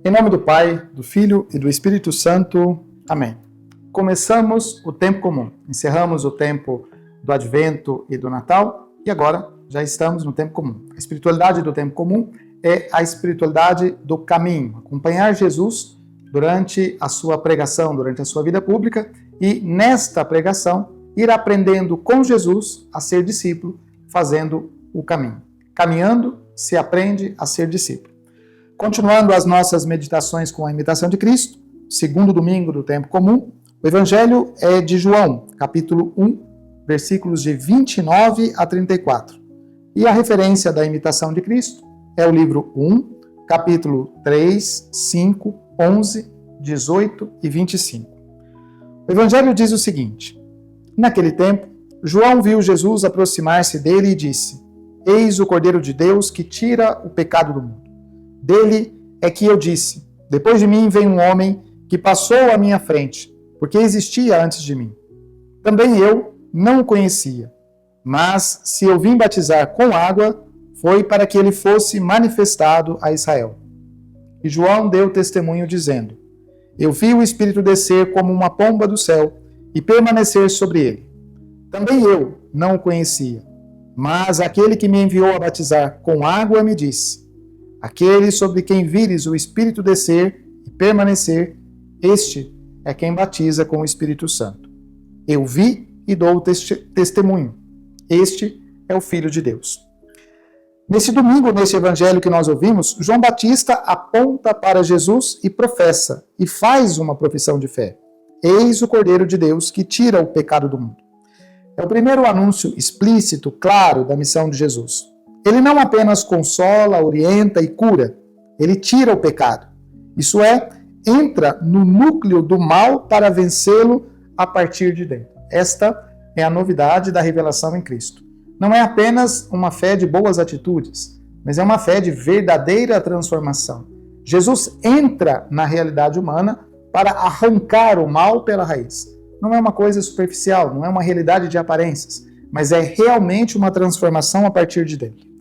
Em nome do Pai, do Filho e do Espírito Santo. Amém. Começamos o tempo comum, encerramos o tempo do Advento e do Natal e agora já estamos no tempo comum. A espiritualidade do tempo comum é a espiritualidade do caminho, acompanhar Jesus durante a sua pregação, durante a sua vida pública e nesta pregação ir aprendendo com Jesus a ser discípulo, fazendo o caminho. Caminhando se aprende a ser discípulo. Continuando as nossas meditações com a imitação de Cristo, segundo domingo do tempo comum, o Evangelho é de João, capítulo 1, versículos de 29 a 34. E a referência da imitação de Cristo é o livro 1, capítulo 3, 5, 11, 18 e 25. O Evangelho diz o seguinte: naquele tempo, João viu Jesus aproximar-se dele e disse: Eis o Cordeiro de Deus que tira o pecado do mundo. Dele é que eu disse: depois de mim vem um homem que passou à minha frente, porque existia antes de mim. Também eu não o conhecia, mas se eu vim batizar com água, foi para que ele fosse manifestado a Israel. E João deu testemunho dizendo: eu vi o Espírito descer como uma pomba do céu e permanecer sobre ele. Também eu não o conhecia, mas aquele que me enviou a batizar com água me disse: aquele sobre quem vires o Espírito descer e permanecer, este é quem batiza com o Espírito Santo. Eu vi e dou testemunho. Este é o Filho de Deus. Nesse domingo, nesse evangelho que nós ouvimos, João Batista aponta para Jesus e professa, e faz uma profissão de fé. Eis o Cordeiro de Deus que tira o pecado do mundo. É o primeiro anúncio explícito, claro, da missão de Jesus. Ele não apenas consola, orienta e cura, ele tira o pecado. Isso é, entra no núcleo do mal para vencê-lo a partir de dentro. Esta é a novidade da revelação em Cristo. Não é apenas uma fé de boas atitudes, mas é uma fé de verdadeira transformação. Jesus entra na realidade humana para arrancar o mal pela raiz. Não é uma coisa superficial, não é uma realidade de aparências, mas é realmente uma transformação a partir de dentro.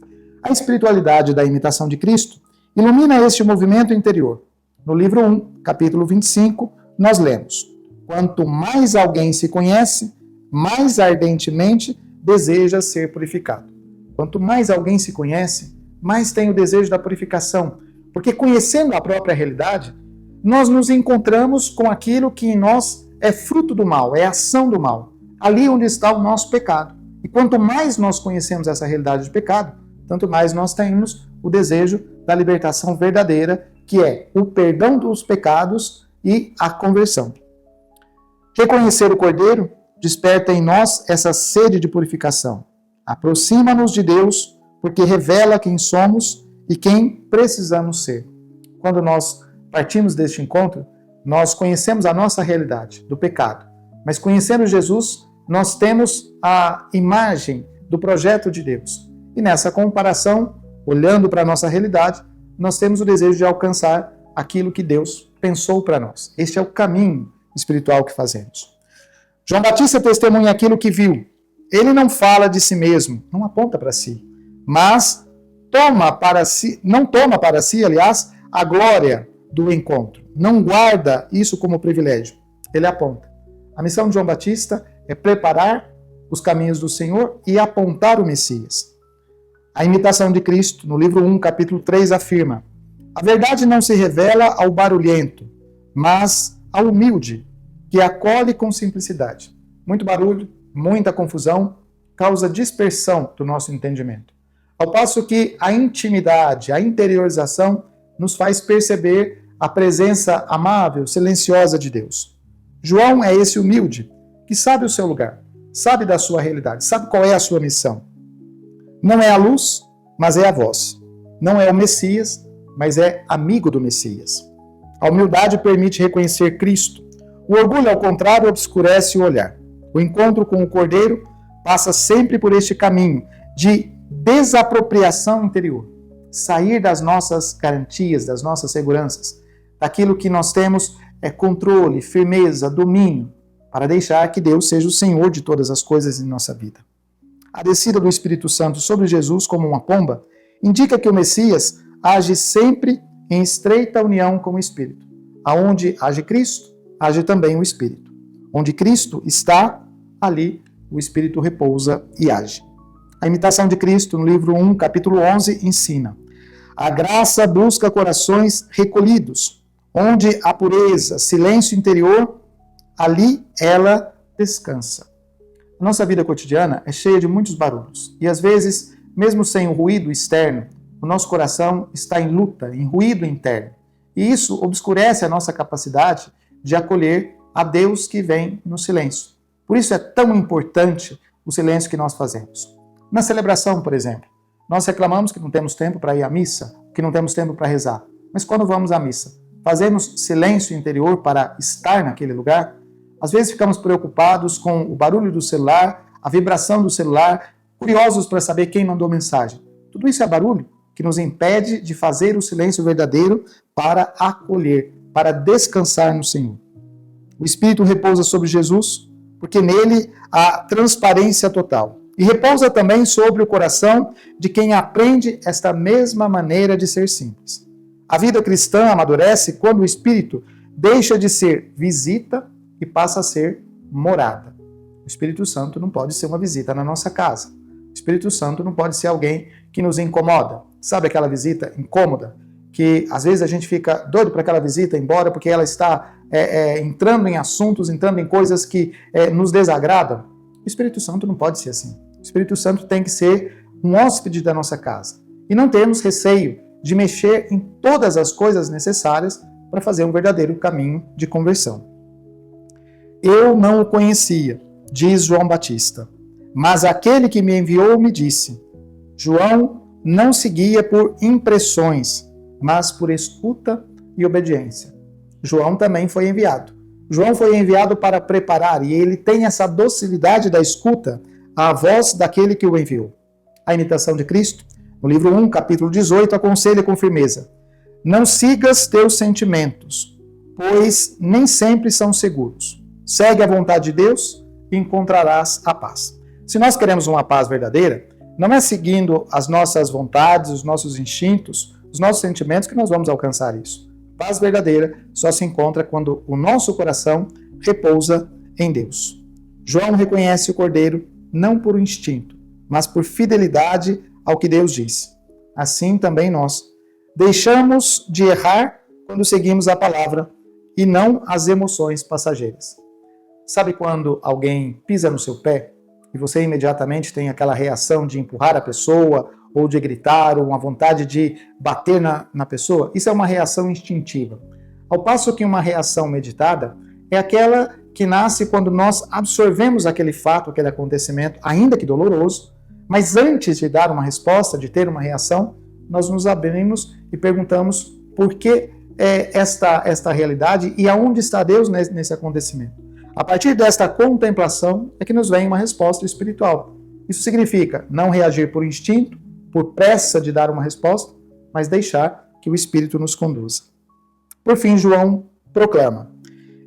A espiritualidade da imitação de Cristo ilumina este movimento interior. No livro 1, capítulo 25, nós lemos: quanto mais alguém se conhece, mais ardentemente deseja ser purificado. Quanto mais alguém se conhece, mais tem o desejo da purificação, porque conhecendo a própria realidade, nós nos encontramos com aquilo que em nós é fruto do mal, é ação do mal, ali onde está o nosso pecado. E quanto mais nós conhecemos essa realidade de pecado, tanto mais nós temos o desejo da libertação verdadeira, que é o perdão dos pecados e a conversão. Reconhecer o Cordeiro desperta em nós essa sede de purificação. Aproxima-nos de Deus, porque revela quem somos e quem precisamos ser. Quando nós partimos deste encontro, nós conhecemos a nossa realidade do pecado. Mas conhecendo Jesus, nós temos a imagem do projeto de Deus. E nessa comparação, olhando para a nossa realidade, nós temos o desejo de alcançar aquilo que Deus pensou para nós. Este é o caminho espiritual que fazemos. João Batista testemunha aquilo que viu. Ele não fala de si mesmo, não aponta para si, mas não toma para si, aliás, a glória do encontro. Não guarda isso como privilégio. Ele aponta. A missão de João Batista é preparar os caminhos do Senhor e apontar o Messias. A imitação de Cristo, no livro 1, capítulo 3, afirma: a verdade não se revela ao barulhento, mas ao humilde, que acolhe com simplicidade. Muito barulho, muita confusão, causa dispersão do nosso entendimento. Ao passo que a intimidade, a interiorização, nos faz perceber a presença amável, silenciosa de Deus. João é esse humilde, que sabe o seu lugar, sabe da sua realidade, sabe qual é a sua missão. Não é a luz, mas é a voz. Não é o Messias, mas é amigo do Messias. A humildade permite reconhecer Cristo. O orgulho, ao contrário, obscurece o olhar. O encontro com o Cordeiro passa sempre por este caminho de desapropriação interior. Sair das nossas garantias, das nossas seguranças, daquilo que nós temos é controle, firmeza, domínio, para deixar que Deus seja o Senhor de todas as coisas em nossa vida. A descida do Espírito Santo sobre Jesus como uma pomba indica que o Messias age sempre em estreita união com o Espírito. Aonde age Cristo, age também o Espírito. Onde Cristo está, ali o Espírito repousa e age. A imitação de Cristo, no livro 1, capítulo 11, ensina: a graça busca corações recolhidos, onde há pureza, silêncio interior, ali ela descansa. A nossa vida cotidiana é cheia de muitos barulhos, e às vezes, mesmo sem o ruído externo, o nosso coração está em luta, em ruído interno. E isso obscurece a nossa capacidade de acolher a Deus que vem no silêncio. Por isso é tão importante o silêncio que nós fazemos. Na celebração, por exemplo, nós reclamamos que não temos tempo para ir à missa, que não temos tempo para rezar. Mas quando vamos à missa, fazemos silêncio interior para estar naquele lugar? Às vezes ficamos preocupados com o barulho do celular, a vibração do celular, curiosos para saber quem mandou mensagem. Tudo isso é barulho que nos impede de fazer o silêncio verdadeiro para acolher, para descansar no Senhor. O Espírito repousa sobre Jesus, porque nele há transparência total. E repousa também sobre o coração de quem aprende esta mesma maneira de ser simples. A vida cristã amadurece quando o Espírito deixa de ser visita e passa a ser morada. O Espírito Santo não pode ser uma visita na nossa casa. O Espírito Santo não pode ser alguém que nos incomoda. Sabe aquela visita incômoda? Que às vezes a gente fica doido para aquela visita ir embora porque ela está entrando em assuntos, entrando em coisas que nos desagradam. O Espírito Santo não pode ser assim. O Espírito Santo tem que ser um hóspede da nossa casa. E não termos receio de mexer em todas as coisas necessárias para fazer um verdadeiro caminho de conversão. Eu não o conhecia, diz João Batista, mas aquele que me enviou me disse. João não seguia por impressões, mas por escuta e obediência. João também foi enviado. João foi enviado para preparar, e ele tem essa docilidade da escuta à voz daquele que o enviou. A imitação de Cristo, no livro 1, capítulo 18, aconselha com firmeza: não sigas teus sentimentos, pois nem sempre são seguros. Segue a vontade de Deus e encontrarás a paz. Se nós queremos uma paz verdadeira, não é seguindo as nossas vontades, os nossos instintos, os nossos sentimentos que nós vamos alcançar isso. Paz verdadeira só se encontra quando o nosso coração repousa em Deus. João reconhece o Cordeiro não por instinto, mas por fidelidade ao que Deus disse. Assim também nós deixamos de errar quando seguimos a palavra e não as emoções passageiras. Sabe quando alguém pisa no seu pé e você imediatamente tem aquela reação de empurrar a pessoa ou de gritar, ou uma vontade de bater na pessoa? Isso é uma reação instintiva. Ao passo que uma reação meditada é aquela que nasce quando nós absorvemos aquele fato, aquele acontecimento, ainda que doloroso, mas antes de dar uma resposta, de ter uma reação, nós nos abrimos e perguntamos por que esta realidade e aonde está Deus nesse acontecimento. A partir desta contemplação é que nos vem uma resposta espiritual. Isso significa não reagir por instinto, por pressa de dar uma resposta, mas deixar que o Espírito nos conduza. Por fim, João proclama: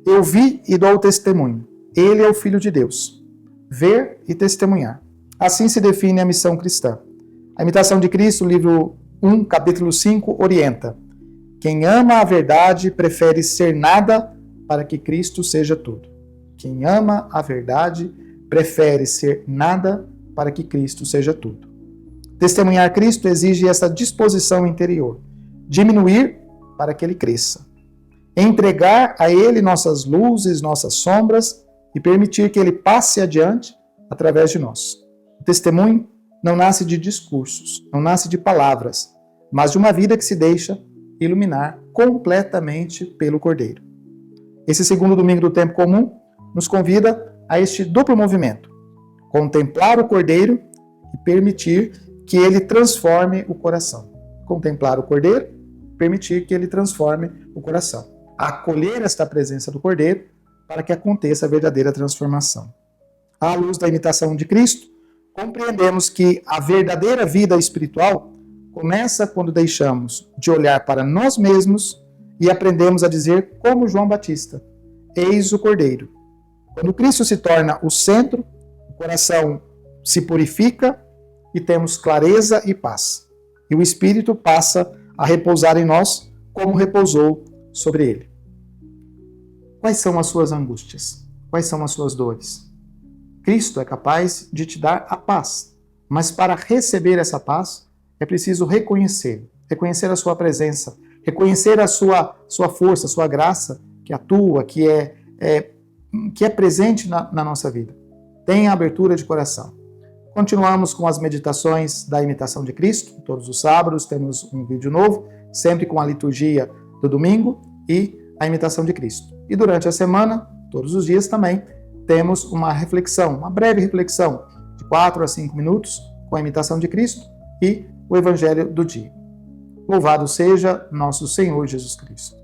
eu vi e dou testemunho. Ele é o Filho de Deus. Ver e testemunhar. Assim se define a missão cristã. A imitação de Cristo, livro 1, capítulo 5, orienta: quem ama a verdade prefere ser nada para que Cristo seja tudo. Quem ama a verdade prefere ser nada para que Cristo seja tudo. Testemunhar Cristo exige essa disposição interior, diminuir para que Ele cresça, entregar a Ele nossas luzes, nossas sombras e permitir que Ele passe adiante através de nós. O testemunho não nasce de discursos, não nasce de palavras, mas de uma vida que se deixa iluminar completamente pelo Cordeiro. Esse segundo domingo do tempo comum nos convida a este duplo movimento: contemplar o Cordeiro e permitir que ele transforme o coração. Contemplar o Cordeiro, permitir que ele transforme o coração. Acolher esta presença do Cordeiro para que aconteça a verdadeira transformação. À luz da imitação de Cristo, compreendemos que a verdadeira vida espiritual começa quando deixamos de olhar para nós mesmos e aprendemos a dizer como João Batista: eis o Cordeiro. Quando Cristo se torna o centro, o coração se purifica e temos clareza e paz. E o Espírito passa a repousar em nós como repousou sobre ele. Quais são as suas angústias? Quais são as suas dores? Cristo é capaz de te dar a paz, mas para receber essa paz é preciso reconhecer a sua presença, reconhecer a sua força, a sua graça que atua, que é presente na nossa vida. Tenha abertura de coração. Continuamos com as meditações da imitação de Cristo. Todos os sábados temos um vídeo novo, sempre com a liturgia do domingo e a imitação de Cristo. E durante a semana, todos os dias também, temos uma reflexão, uma breve reflexão, de 4 a 5 minutos, com a imitação de Cristo e o Evangelho do dia. Louvado seja nosso Senhor Jesus Cristo.